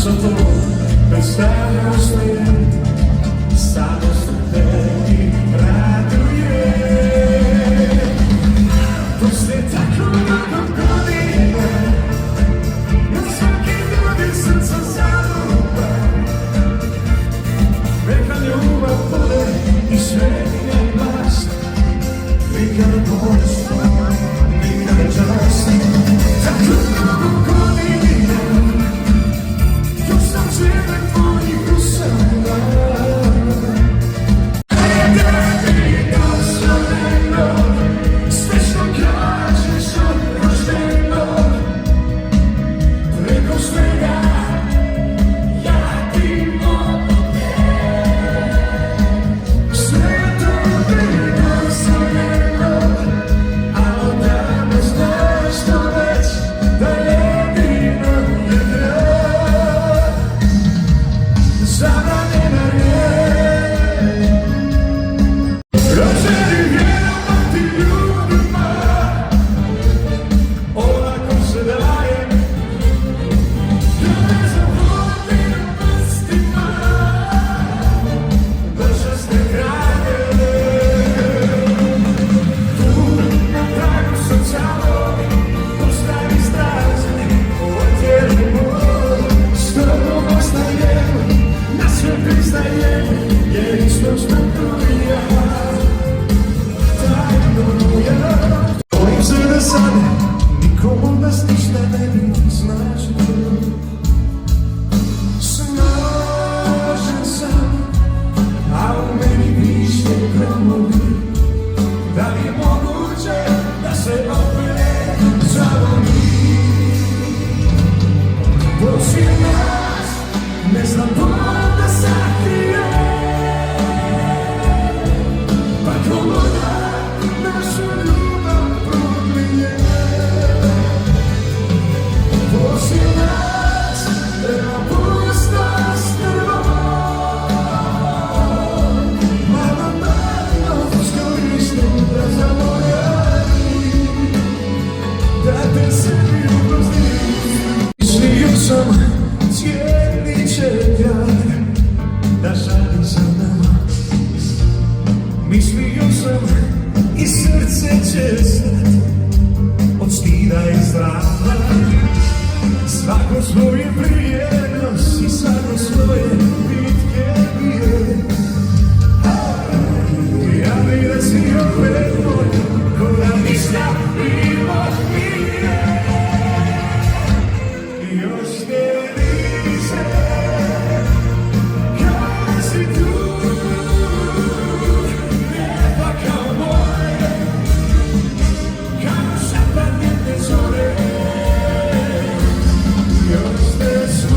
sobą przedstawiam swoje, samo z tebi raduję. После такого година на всякий люди сердца zaruba. Neka ljubav bude i sve ne vlast, nikada bolest, nikada čast. Takvu godina još sam žele tvojih usana. Nikomu nas ništa ne bi značilo. Snažan sam, a u meni više gromovi. Da li je moguće da se opet zavoli? Poslije nas ne znam da sakrije. Pa komoda našu ljubav proklinje. Poslije nas nema pustost drvo. Malo skoristim da zaboravim, da te sebi uprostim. Mislio sam cijeli čekaj da žali za nama. Mislio sam i srce će stat od stida i zdrava. Svako svoje prijednost i svako svoje bitke bije. Ja bi da si opet moj, ko da ništa bilo nije. I još ne diše, kada si tu, neba kao more, kao šapanjene zore. Još ne su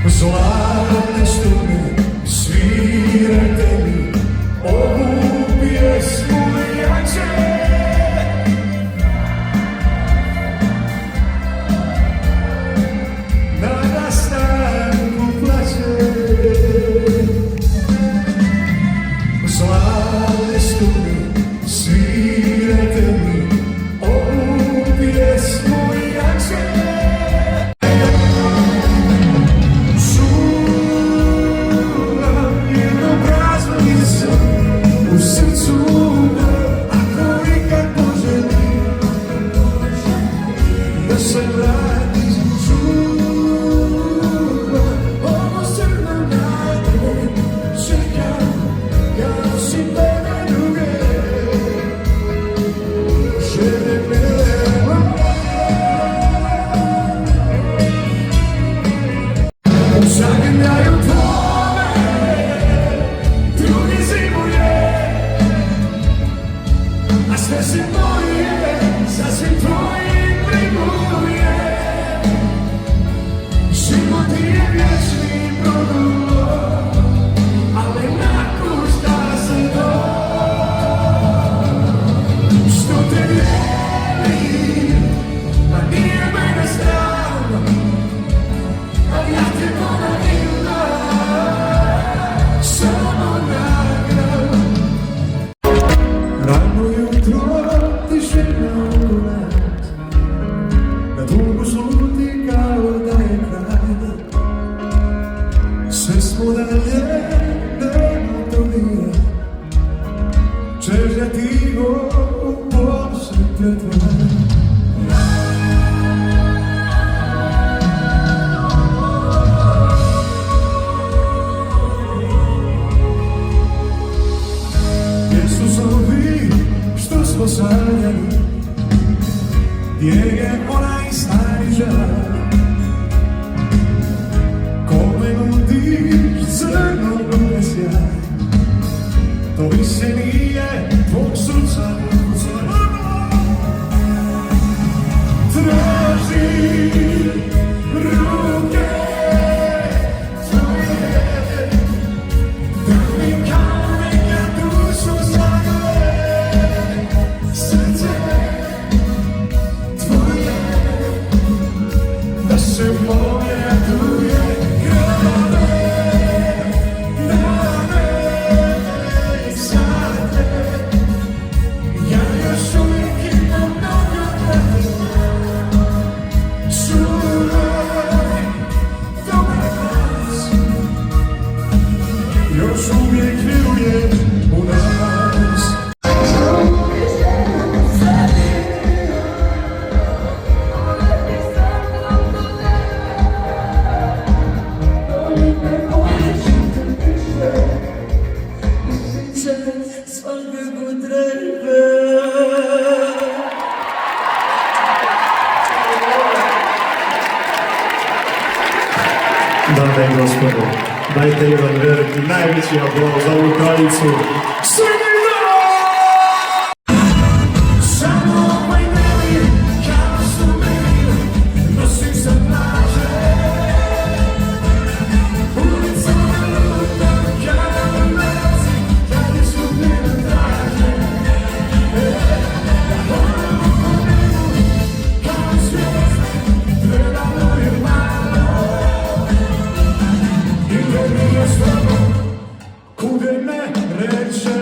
Zlatne strune svirajte mi ovu pjesmu jače. Na nastanku plaće. Zlatne strune svirajte mi ovu pjesmu jače. U srcu, ako ikad poželim da se vratim, čuva ovo srno nade, čekam kao si tebe druge, žele me zagrljaju tvome, drugi zimuje. A sve si moje, sasvim tvojim primuje. Život je vječni produlo, ali napušta se to. Što te ljubim, ma nije mene strah, ali ja te volim samo nagrad. Rano jutro tišina oko nas, na dugu sluti kao da je kraj. Sve smo dalje, nema dodira, čežnja tiho u posete tvoje. Jesu zovi što smo sanjali, gdje je onaj stari žar. Kome nudiš crno bude sjaj, to više nije tvog srca. Traži ruke tvoje, da mi kao neka dušu zagore. Srce tvoje, da se moje raduje. Grane, grane, sate, ja još uvijek imam mnogo vremena. Čuvaj dobar glas, još uvijek vjerujem u nas. Dame i gospodo, dajte jedan veliki, najveći aplauz za ovu kraljicu. Samo ovaj nevin, kao su meni, nosim se plaže. Ulicama lutam kao mraci, kad izgubljena traže. Ja volim u nebu, kao zvijezde, predavno je malo. I to nije slabo, kude me reče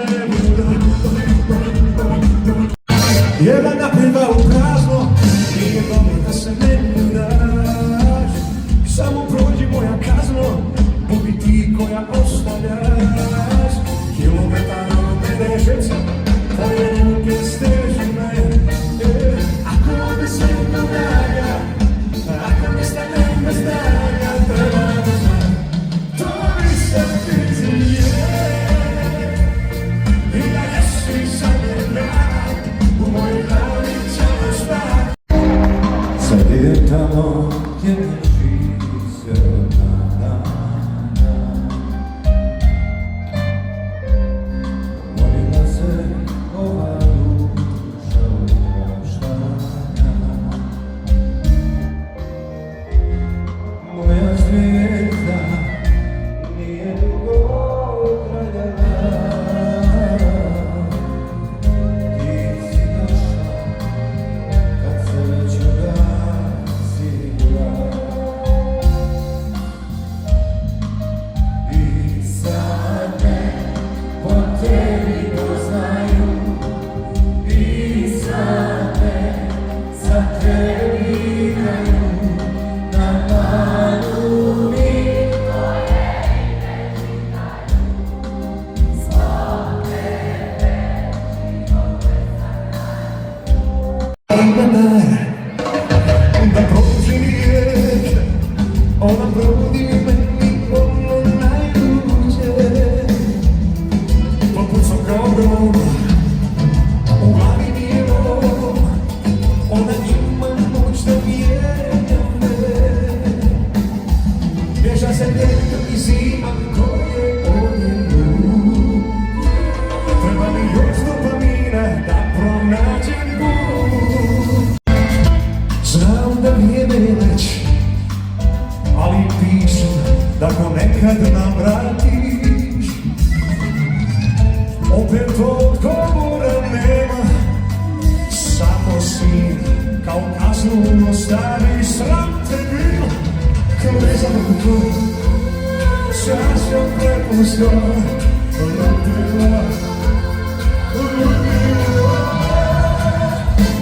dogodi meni ono najluđe. Poput sam kao grob, u glavi mi je lom, ona ima moć da mijenja me. Bježa se ljeto i zima koje odjedu. Treba mi još dopamina da pronađem put. Znam da vrijeme je već, ali pišem da ko nekad nam vratiš. Opet odgovora nema, samo si kao kaznu ostaviš. Sram te bilo, kao vezano u tvoj, sasvim prepustio.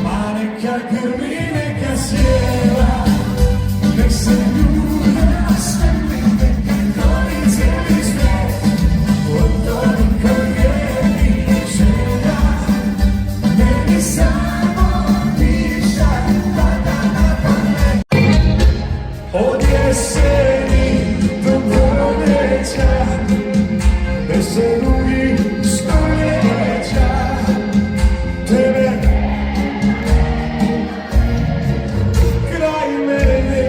Ma neka grmi, neka sjela, nek se ljude osvemi, neka gori cijeli svijet. Od toliko vjernih želja, meni samo piša pada na pamet. Od jeseni do proljeća, bez drugih stoljeća, tebe kraj mene.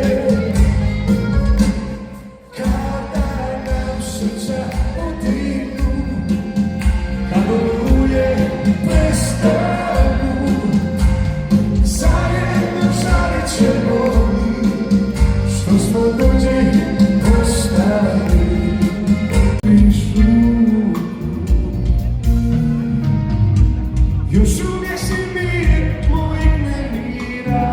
Kada nam srca odignu, kad oluje prestanu, zajedno žalit ćemo mi, što smo dođe postali. Još uvijek si mir mojih nemira,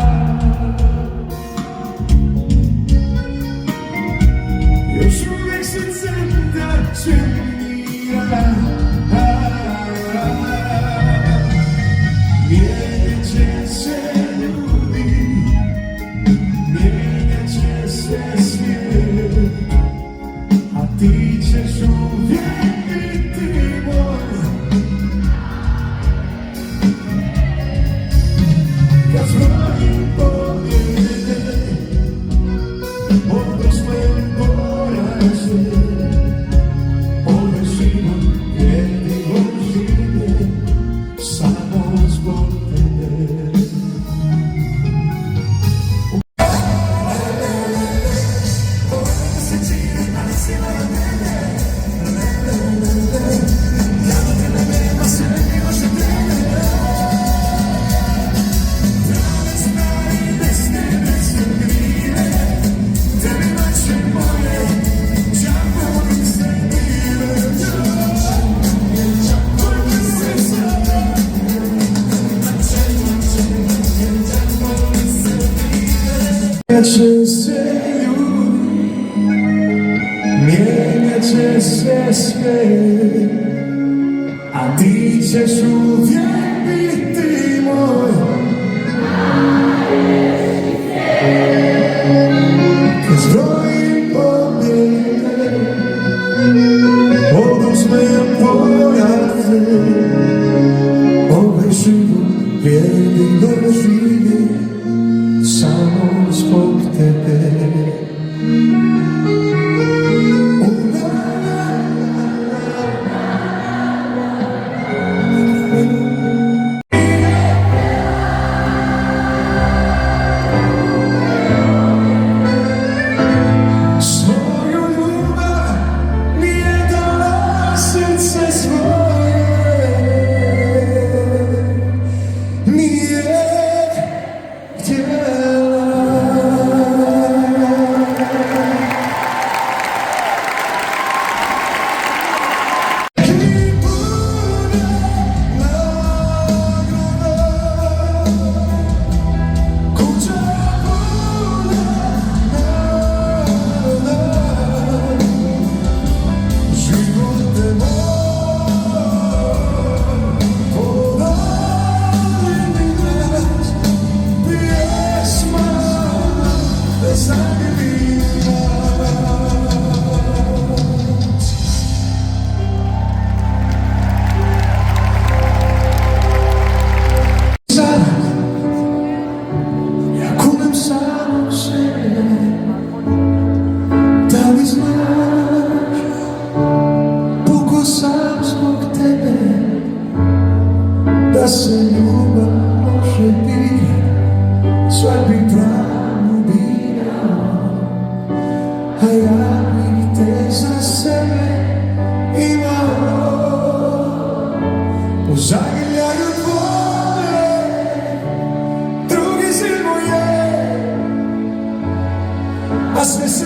još uvijek si centar svemira. Mijenjat će se ljudi, mijenjat će se svijet, a ti ćeš uvijek biti moj. Kad zbrojim pobjede, odnosnem poraze, ovaj život jedino žive samo zbog tebe. Mijenjat će se ljudi, mijenjat će se sve, a ti ćeš uvijek biti moj. Kad zbrojim pobjede, oduzmem poraze, ovaj život vrijedi doživjet samo zbog tebe. Oh, Ali znaš, puko sam zbog tebe, da se ljubav može birat, sve bi pravu birao, a ja bih te za sebe imao. U zagrljaju tvoje, drugi si moje, a sve se